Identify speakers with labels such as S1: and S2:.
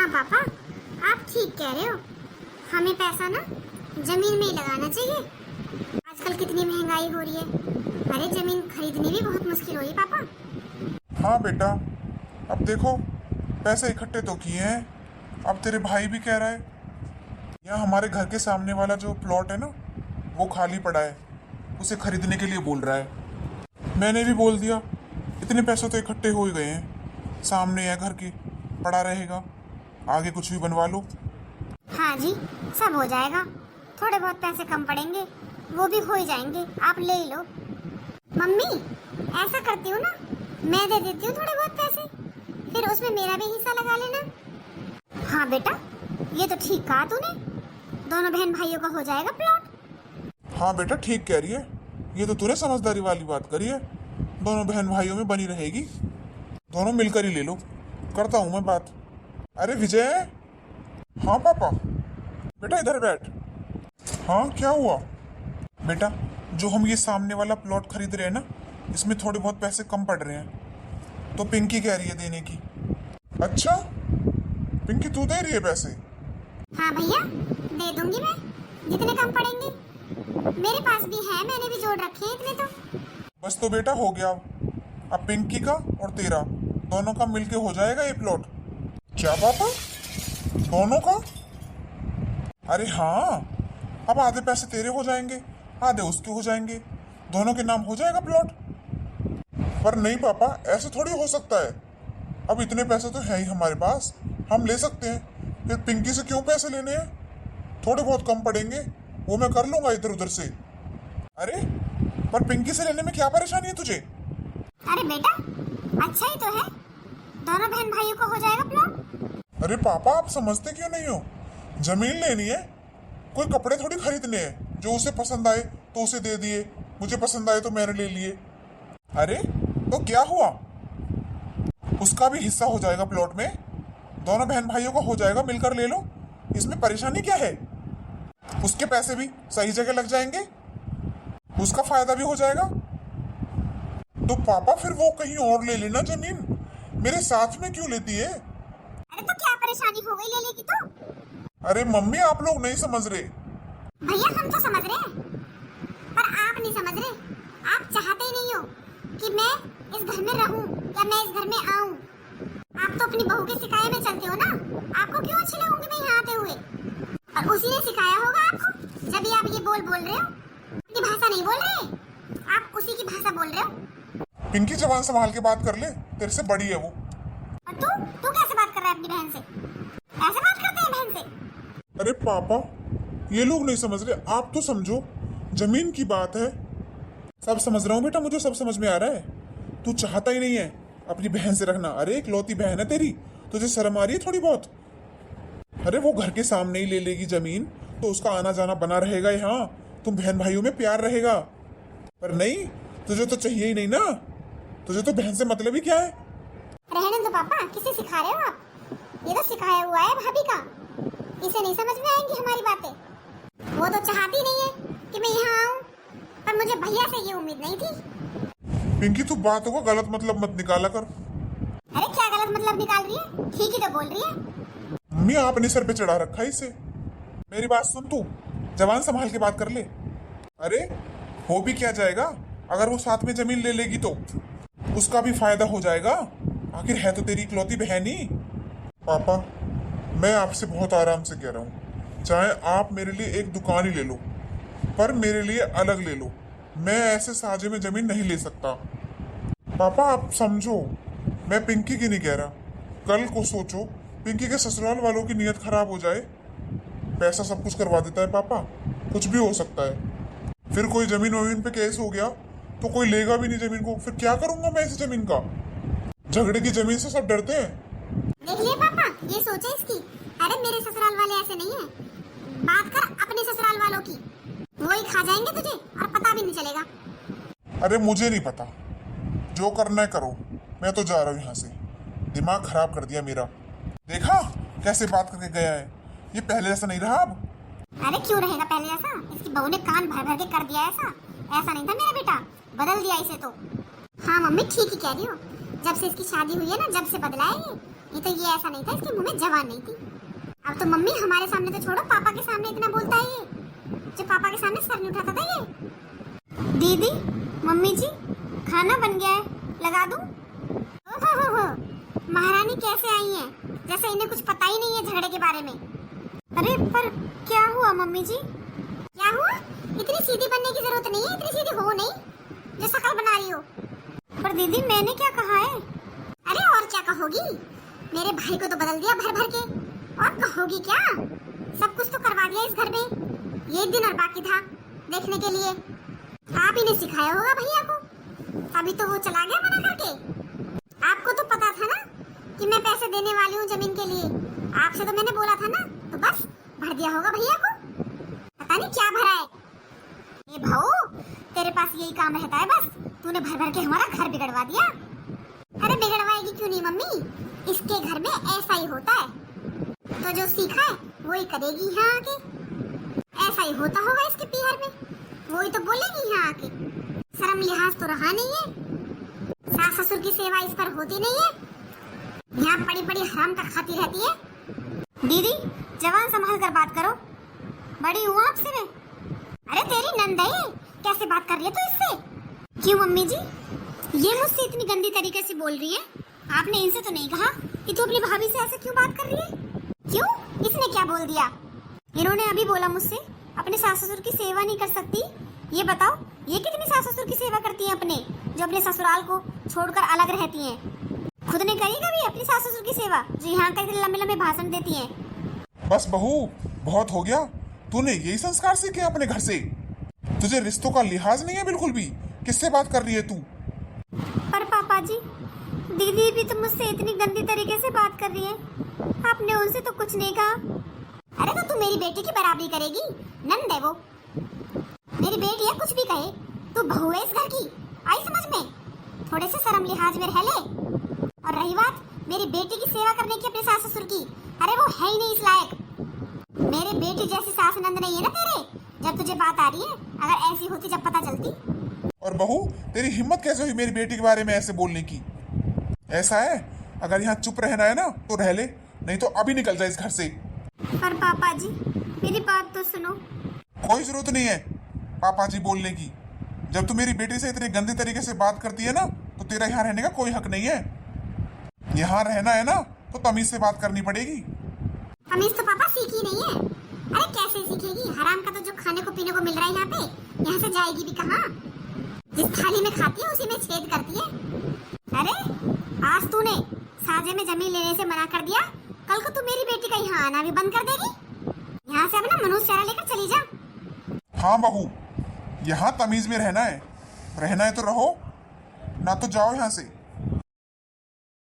S1: हाँ पापा, आप ठीक कह रहे हो। हमें पैसा ना जमीन में ही लगाना चाहिए। आजकल कितनी महंगाई हो रही है। अरे जमीन खरीदनी भी बहुत मुश्किल हो रही है पापा।
S2: हाँ बेटा, अब देखो पैसे इकट्ठे तो किए हैं। अब तेरे भाई भी कह रहा है, यहाँ हमारे घर के सामने वाला जो प्लॉट है ना वो खाली पड़ा है, उसे खरीदने के लिए बोल रहा है। मैंने भी बोल दिया इतने पैसे तो इकट्ठे हो ही गए हैं, सामने है घर के, पड़ा रहेगा, आगे कुछ भी बनवा लो।
S1: हाँ जी, सब हो जाएगा। थोड़े बहुत पैसे कम पड़ेंगे, वो भी हो ही जाएंगे, आप ले ही लो। मम्मी ऐसा करती हूँ ना, मैं दे देती हूँ थोड़े बहुत पैसे, फिर उसमें मेरा भी हिस्सा लगा लेना। हाँ बेटा, ये तो ठीक कहा तूने, दोनों बहन भाइयों का हो जाएगा प्लॉट।
S2: हाँ बेटा ठीक कह रही है, ये तो तूने समझदारी वाली बात करी है। दोनों बहन भाइयों में बनी रहेगी, दोनों मिलकर ही ले लो। करता हूँ मैं बात। अरे विजय। हाँ पापा। बेटा इधर बैठ। हाँ क्या हुआ बेटा? जो हम ये सामने वाला प्लॉट खरीद रहे हैं ना, इसमें थोड़े बहुत पैसे कम पड़ रहे हैं, तो पिंकी कह रही है देने की। अच्छा पिंकी तू दे रही है पैसे?
S1: हाँ भैया, दे दूंगी मैं, जितने कम पड़ेंगे। मेरे पास भी है, मैंने भी जोड़ रखे हैं इतने तो।
S2: बस तो बेटा हो गया। अब पिंकी का और तेरा दोनों का मिलके हो जाएगा ये प्लॉट। क्या पापा, दोनों का? अरे हाँ, अब आधे पैसे तेरे हो जाएंगे, आधे उसके हो जाएंगे, दोनों के नाम हो जाएगा प्लॉट। पर नहीं पापा, ऐसे थोड़ी हो सकता है। अब इतने पैसे तो है ही हमारे पास, हम ले सकते हैं। फिर पिंकी से क्यों पैसे लेने हैं? थोड़े बहुत कम पड़ेंगे, वो मैं कर लूंगा इधर उधर से। अरे पर पिंकी से लेने में क्या परेशानी है तुझे?
S1: अरे बेटा, अच्छा ही तो है, दोनों बहन भाइयों को हो जाएगा प्लॉट।
S2: अरे पापा आप समझते क्यों नहीं हो? जमीन लेनी है, कोई कपड़े थोड़ी खरीदने हैं। जो उसे पसंद आए तो उसे दे दिए, मुझे पसंद आए तो मैंने ले लिए। अरे तो क्या हुआ, उसका भी हिस्सा हो जाएगा प्लॉट में, दोनों बहन भाइयों को हो जाएगा, मिलकर ले लो। इसमें परेशानी क्या है? उसके पैसे भी सही जगह लग जाएंगे, उसका फायदा भी हो जाएगा। तो पापा फिर वो कहीं और ले लेना जमीन, मेरे साथ में क्यों लेती है?
S1: अरे तो क्या परेशानी हो गई ले लेगी तो?
S2: अरे मम्मी आप लोग नहीं समझ रहे।
S1: भैया हम तो समझ रहे हैं, पर आप नहीं समझ रहे। आप चाहते ही नहीं हो कि मैं इस घर में रहूं या मैं इस घर में आऊं। आप तो अपनी बहू के सिखाए में चलते हो ना, आपको क्यों अच्छी लगूंगी मैं यहाँ आते हुए? और उसी ने सिखाया होगा आपको, जब भी आप ये बोल रहे हो। अपनी भाषा नहीं बोल रहे, आप उसी की भाषा बोल रहे हो।
S2: पिंकी जबान संभाल के बात कर ले, तेरे से बड़ी है वो।
S1: और तू कैसे बात कर रहा है अपनी बहन से? ऐसे बात करते हैं बहन से?
S2: अरे पापा ये लोग नहीं समझ रहे, आप तो समझो, जमीन की बात है। सब समझ रहा हूँ बेटा, मुझे सब समझ में आ रहा है। तू चाहता ही नहीं है अपनी बहन से रखना। अरे इकलौती बहन है तेरी, तुझे शर्म आ रही है थोड़ी बहुत? अरे वो घर के सामने ही ले लेगी जमीन, तो उसका आना जाना बना रहेगा यहाँ, तुम बहन भाइयों में प्यार रहेगा। पर नहीं, तुझे तो चाहिए ही नहीं ना, तुझे तो बहन से मतलब ही क्या है?
S1: रहने दो पापा, किसे सिखा रहे हो आप? ये तो सिखाया हुआ है भाभी का, इसे नहीं समझ में आएंगी हमारी बातें। वो तो चाहती नहीं है कि मैं यहाँ आऊँ, पर मुझे भैया से ये उम्मीद नहीं थी।
S2: पिंकी तू बातों का गलत मतलब मत निकाला कर।
S1: अरे क्या गलत मतलब निकाल रही है? ठीक ही तो बोल रही है।
S2: मम्मी आपने सर पे चढ़ा रखा है इसे। मेरी बात सुन, तू जबान संभाल के बात कर ले। अरे हो भी क्या जाएगा, अगर वो साथ में जमीन ले लेगी तो उसका भी फायदा हो जाएगा, आखिर है तो तेरी इकलौती बहन ही। पापा मैं आपसे बहुत आराम से कह रहा हूँ, चाहे आप मेरे लिए एक दुकान ही ले लो, पर मेरे लिए अलग ले लो। मैं ऐसे साझे में जमीन नहीं ले सकता। पापा आप समझो, मैं पिंकी की नहीं कह रहा। कल को सोचो पिंकी के ससुराल वालों की नीयत खराब हो जाए, पैसा सब कुछ करवा देता है पापा, कुछ भी हो सकता है। फिर कोई जमीन वमीन पे केस हो गया तो कोई लेगा भी नहीं जमीन को, फिर क्या करूंगा मैं इस जमीन का? झगड़े की जमीन से सब डरते हैं।
S1: देखिए पापा, ये सोचे इसकी। अरे मेरे ससुराल वाले ऐसे नहीं है, बात कर अपने ससुराल वालों की, वो ही खा जाएंगे तुझे और पता भी नहीं चलेगा।
S2: अरे मुझे नहीं पता, जो करना है करो, मैं तो जा रहा हूँ यहाँ से। दिमाग खराब कर दिया मेरा, देखा कैसे बात करके गया है, ये पहले जैसा नहीं रहा अब।
S1: अरे क्यों रहेगा पहले जैसा? इसकी बहू ने कान भर भर के कर दिया ऐसा नहीं था मेरा बेटा, बदल दिया इसे तो। हाँ मम्मी ठीक ही कह रही हो, जब से इसकी शादी हुई है ना, जब से बदला है नहीं तो ये ऐसा नहीं था, इसके मुंह में जवान नहीं थी। अब तो मम्मी हमारे सामने तो छोड़ो, पापा के सामने इतना बोलता है ये, जो पापा के सामने सर नहीं उठाता था ये। दीदी, मम्मी जी, खाना बन गया है, लगा दूं? हो, महारानी कैसे आई हैं? जैसे इन्हें कुछ पता ही नहीं है झगड़े के बारे में। अरे पर क्या हुआ मम्मी जी? क्या हुआ? इतनी सीधी बनने की जरूरत नहीं है, इतनी सीधी हो नहीं जो शक्ल बना रही हो। पर दीदी मैंने क्या कहा है? अरे और क्या कहोगी? मेरे भाई को तो बदल दिया भर भर के, और कहोगी क्या? सब कुछ तो करवा दिया इस घर में। ये दिन और बाकी था देखने के लिए। आप ही ने सिखाया होगा भैया को, तभी तो वो चला गया मना करके। आपको तो पता था ना कि मैं पैसे देने वाली हूँ जमीन के लिए। आपसे तो मैंने बोला था ना, तो बस भर दिया होगा भैया को। पता नहीं क्या भरा है। ये भाऊ, तेरे पास यही काम रहता है बस। तूने भर भर के हमारा घर बिगड़वा दिया। अरे बिगड़वाएगी क्यों नहीं मम्मी, इसके घर में ऐसा ही होता है। तो जो सीखा है वही करेगी यहाँ आके। ऐसा ही होता होगा इसके पीहर में, वही तो बोलेगी यहाँ आके। शर्म लिहाज तो रहा नहीं है, सास ससुर की सेवा इस पर होती नहीं है। यहाँ बड़ी बड़ी हराम का खाती रहती है। दीदी जवान संभाल कर बात करो, बड़ी हूँ आपसे मैं। अरे तेरी नंद है, कैसे बात कर रही है तू इससे? क्यों मम्मी जी, ये मुझसे इतनी गंदी तरीके से बोल रही है? आपने इनसे तो नहीं कहा कि तू अपनी भाभी से ऐसे क्यों बात कर रही है? क्यों, इसने क्या बोल दिया? इन्होंने अभी बोला मुझसे अपने सास ससुर की सेवा नहीं कर सकती। ये बताओ, ये कितनी सास ससुर की सेवा करती हैं अपने, जो अपने ससुराल को छोड़कर अलग रहती हैं? खुद ने करी कभी अपनी सास ससुर की सेवा, जो यहाँ का इतने लंबे लंबे भाषण देती हैं?
S2: बस बहू, बहुत हो गया। तूने यही संस्कार सीखे अपने घर से? तुझे रिश्तों का लिहाज नहीं है बिल्कुल भी। किससे बात कर रही है तू?
S1: पर पापा जी, दीदी भी तो मुझसे इतनी गंदी तरीके से बात कर रही है, आपने उनसे तो कुछ नहीं कहा। अरे तो तू मेरी बेटी की बराबरी करेगी? नंद है वो, मेरी बेटी है, कुछ भी कहे। तू बहू है इस घर की, आई समझ में? थोड़े से शर्म लिहाज में रह ले। और रही बात मेरी बेटी की सेवा करने की अपने सास ससुर की, अरे वो है ही नहीं इस लायक। मेरे बेटी जैसी सास नंद नहीं है ना तेरे, जब तुझे बात आ रही है। अगर ऐसी होती जब पता चलती।
S2: और बहू, तेरी हिम्मत कैसे हुई मेरी बेटी के बारे में ऐसे बोलने की? ऐसा है, अगर यहाँ चुप रहना है ना तो रह ले, नहीं तो अभी निकल जाए इस घर से।
S1: पर पापा जी, मेरी बात तो सुनो।
S2: कोई जरूरत नहीं है पापा जी बोलने की। जब तू मेरी बेटी से इतने गंदे तरीके से बात करती है ना, तो तेरा यहाँ रहने का कोई हक नहीं है। यहाँ रहना है ना तो तमीज से बात करनी पड़ेगी।
S1: तमीज तो पापा सीखी नहीं है। अरे कैसे सीखेगी? हराम का तो जो खाने को पीने को मिल रहा है यहाँ पे, यहाँ से जाएगी भी कहाँ? जिस थाली में खाती है उसी में छेद करती है। अरे आज तूने साजे में जमीन लेने से मना कर दिया, कल को तू मेरी बेटी का यहाँ आना भी बंद कर देगी। यहाँ से अपना मनुष्य चारा लेकर चली जा।
S2: हाँ बहू, यहाँ तमीज में रहना है तो रहो, ना तो जाओ यहाँ से।